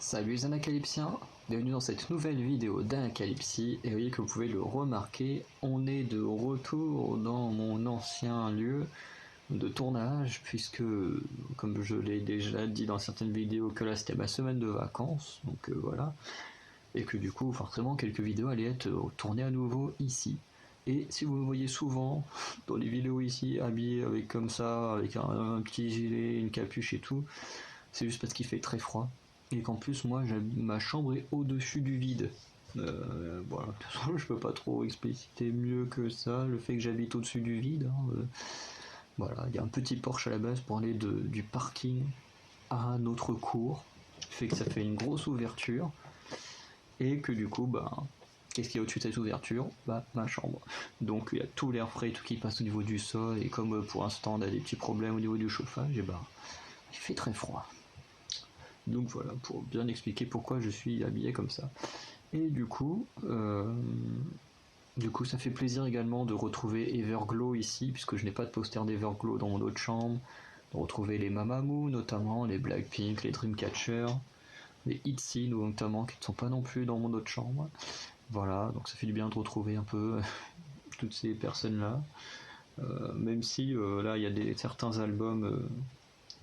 Salut les Anacalypsiens, bienvenue dans cette nouvelle vidéo d'Anacalypsie, et vous voyez que vous pouvez le remarquer, on est de retour dans mon ancien lieu de tournage, puisque, comme je l'ai déjà dit dans certaines vidéos, que là c'était ma semaine de vacances, donc voilà, et que du coup forcément quelques vidéos allaient être tournées à nouveau ici. Et si vous me voyez souvent dans les vidéos ici, habillé avec comme ça, avec un petit gilet, une capuche et tout, c'est juste parce qu'il fait très froid. Et qu'en plus, moi, ma chambre est au-dessus du vide. Voilà, de toute façon, je peux pas trop expliciter mieux que ça, le fait que j'habite au-dessus du vide. Voilà, il y a un petit porche à la base pour aller du parking à notre cour. Fait que ça fait une grosse ouverture. Et que du coup, qu'est-ce qu'il y a au-dessus de cette ouverture? Ma chambre. Donc il y a tout l'air frais, tout qui passe au niveau du sol. Et comme pour l'instant, on a des petits problèmes au niveau du chauffage, et il fait très froid. Donc voilà, pour bien expliquer pourquoi je suis habillé comme ça. Et du coup, ça fait plaisir également de retrouver Everglow ici, puisque je n'ai pas de poster d'Everglow dans mon autre chambre. De retrouver les Mamamoo notamment, les Blackpink, les Dreamcatcher, les ITZY notamment, qui ne sont pas non plus dans mon autre chambre. Voilà, donc ça fait du bien de retrouver un peu toutes ces personnes-là. Même si là, il y a certains albums...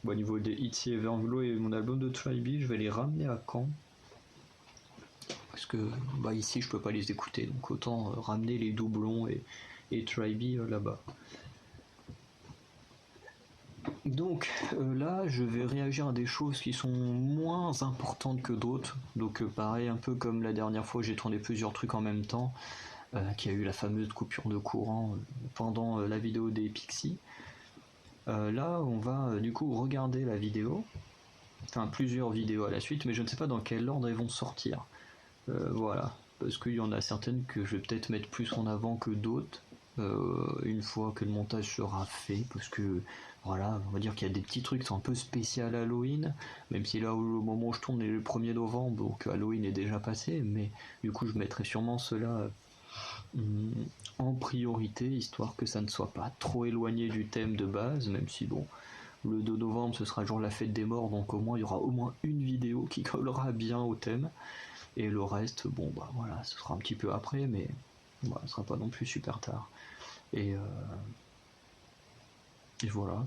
au niveau des ITZY, Everglow et mon album de Tribe, je vais les ramener à Caen. Parce que ici je peux pas les écouter, donc autant ramener les doublons et Tribe là-bas. Donc là je vais réagir à des choses qui sont moins importantes que d'autres. Donc pareil, un peu comme la dernière fois j'ai tourné plusieurs trucs en même temps, qui a eu la fameuse coupure de courant pendant la vidéo des Pixies. Là on va du coup regarder la vidéo, enfin plusieurs vidéos à la suite, mais je ne sais pas dans quel ordre elles vont sortir. Voilà, parce qu'il y en a certaines que je vais peut-être mettre plus en avant que d'autres, une fois que le montage sera fait, parce que voilà, on va dire qu'il y a des petits trucs qui sont un peu spéciaux à Halloween, même si là au moment où je tourne est le 1er novembre, donc Halloween est déjà passé, mais du coup je mettrai sûrement cela en priorité, histoire que ça ne soit pas trop éloigné du thème de base, même si bon, le 2 novembre ce sera le jour de la fête des morts, donc au moins il y aura au moins une vidéo qui collera bien au thème. Et le reste, voilà, ce sera un petit peu après, mais voilà, ce sera pas non plus super tard. Et voilà.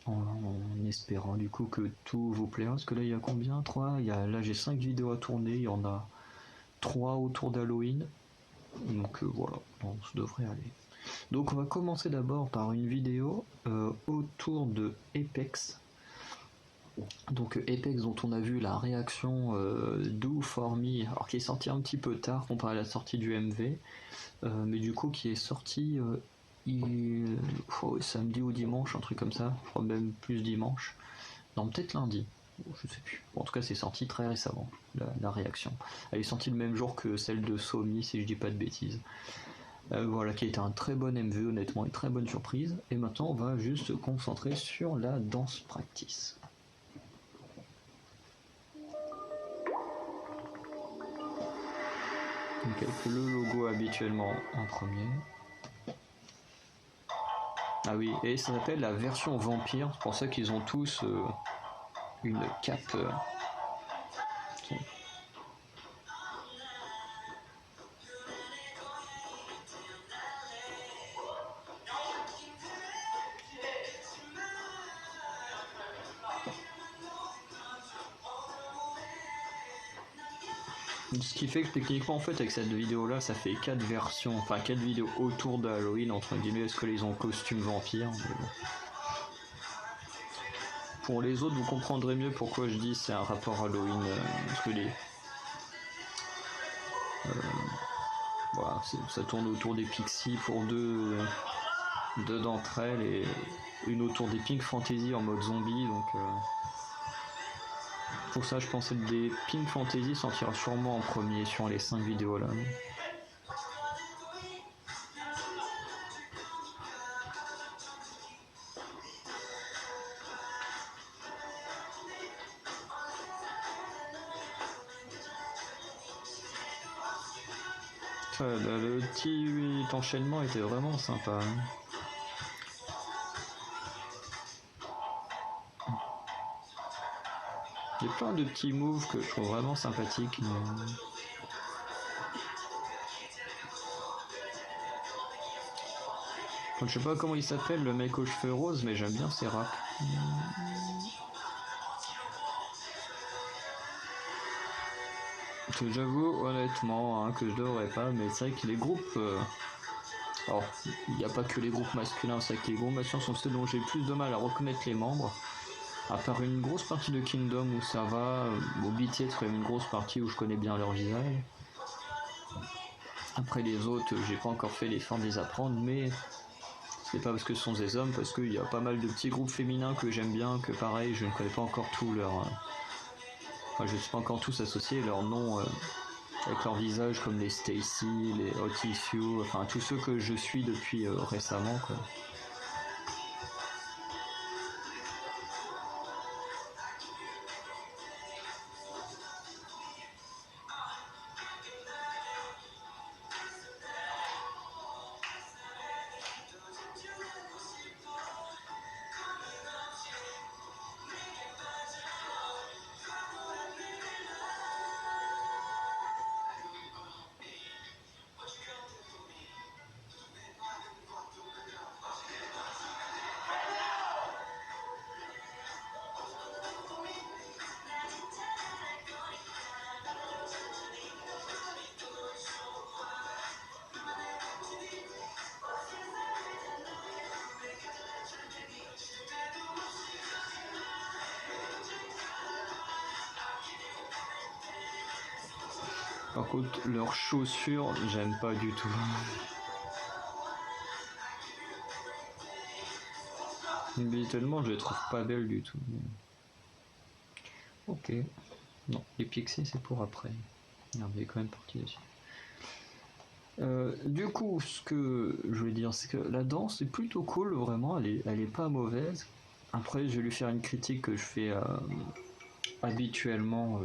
En espérant du coup que tout vous plaira. Parce que là, il y a combien 3 là, j'ai 5 vidéos à tourner. Il y en a 3 autour d'Halloween. Donc voilà, ça devrait aller. Donc on va commencer d'abord par une vidéo autour de Apex. Donc Apex dont on a vu la réaction Do For Me, alors qui est sorti un petit peu tard comparé à la sortie du MV, mais du coup qui est sorti samedi ou dimanche, un truc comme ça, je crois même plus dimanche, non peut-être lundi, je sais plus. Bon, en tout cas c'est sorti très récemment, la réaction. Elle est sortie le même jour que celle de Somi si je dis pas de bêtises. Voilà, qui a été un très bon MV honnêtement, une très bonne surprise. Et maintenant on va juste se concentrer sur la dance practice. Donc avec le logo habituellement en premier. Ah oui, et ça s'appelle la version vampire, c'est pour ça qu'ils ont tous une cape. Ce qui fait que techniquement en fait avec cette vidéo là ça fait 4 versions, enfin 4 vidéos autour de Halloween entre guillemets, est-ce que les ont costume vampire, mais bon. Pour les autres vous comprendrez mieux pourquoi je dis c'est un rapport Halloween, parce que voilà, ça tourne autour des Pixies pour deux d'entre elles et une autour des Pink Fantasy en mode zombie, donc pour ça je pensais que des Pink Fantasy sortira sûrement en premier sur les 5 vidéos là. Le petit enchaînement était vraiment sympa. Il y a plein de petits moves que je trouve vraiment sympathiques. Je sais pas comment il s'appelle le mec aux cheveux roses, mais j'aime bien ses raps. J'avoue honnêtement que je devrais pas, mais c'est vrai que les groupes... Alors, il n'y a pas que les groupes masculins, c'est vrai que les groupes masculins sont ceux dont j'ai le plus de mal à reconnaître les membres. À part une grosse partie de Kingdom où ça va, au BTS c'est quand même une grosse partie où je connais bien leur visage. Après les autres, j'ai pas encore fait l'effort de les apprendre, mais c'est pas parce que ce sont des hommes, parce qu'il y a pas mal de petits groupes féminins que j'aime bien, que pareil, je ne connais pas encore tous leurs... Enfin, je ne suis pas encore tous associés, leurs noms avec leur visage, comme les Stacy, les Hot Issue, enfin tous ceux que je suis depuis récemment, quoi. Par contre, leurs chaussures, j'aime pas du tout. Habituellement, je les trouve pas belles du tout. Ok. Non, les pixies, c'est pour après. Non, mais quand même parti dessus. Du coup, ce que je voulais dire, c'est que la danse est plutôt cool, vraiment, elle est pas mauvaise. Après, je vais lui faire une critique que je fais habituellement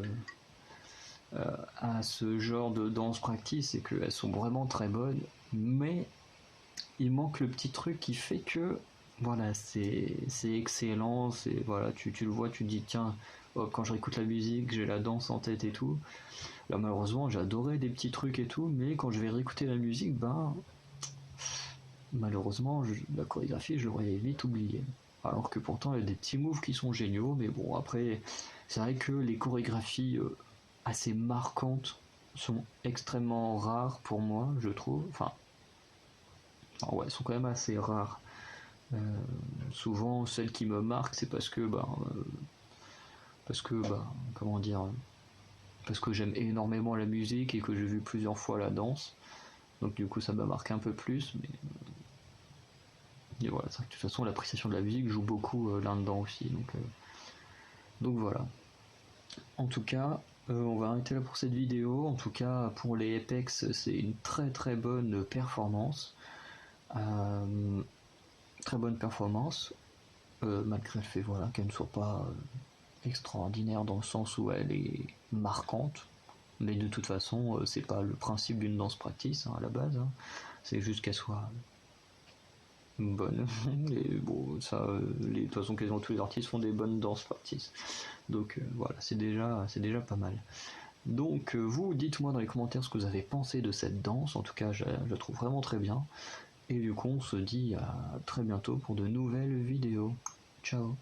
à ce genre de danse practice, c'est qu'elles sont vraiment très bonnes, mais il manque le petit truc qui fait que voilà, c'est excellent, c'est voilà, tu le vois, tu te dis tiens, quand je réécoute la musique, j'ai la danse en tête et tout. Là malheureusement, j'ai adoré des petits trucs et tout, mais quand je vais réécouter la musique, ben malheureusement, la chorégraphie, je l'aurais vite oublié. Alors que pourtant, il y a des petits moves qui sont géniaux, mais bon, après, c'est vrai que les chorégraphies assez marquantes sont extrêmement rares pour moi, je trouve. Enfin, ouais, elles sont quand même assez rares. Souvent, celles qui me marquent, c'est parce que, comment dire, parce que j'aime énormément la musique et que j'ai vu plusieurs fois la danse. Donc du coup, ça m'a marqué un peu plus, mais et voilà, de toute façon, l'appréciation de la musique joue beaucoup là-dedans aussi. Donc voilà. En tout cas, on va arrêter là pour cette vidéo. En tout cas, pour les Apex, c'est une très très bonne performance. Très bonne performance, malgré le fait voilà, qu'elle ne soit pas extraordinaire dans le sens où elle est marquante. Mais de toute façon, c'est pas le principe d'une danse practice à la base. C'est juste qu'elle soit bonne. Et bon, ça, de toute façon, quasiment tous les artistes font des bonnes danses practice. Donc voilà, c'est déjà pas mal. Donc vous, dites-moi dans les commentaires ce que vous avez pensé de cette danse. En tout cas, je la trouve vraiment très bien. Et du coup, on se dit à très bientôt pour de nouvelles vidéos. Ciao.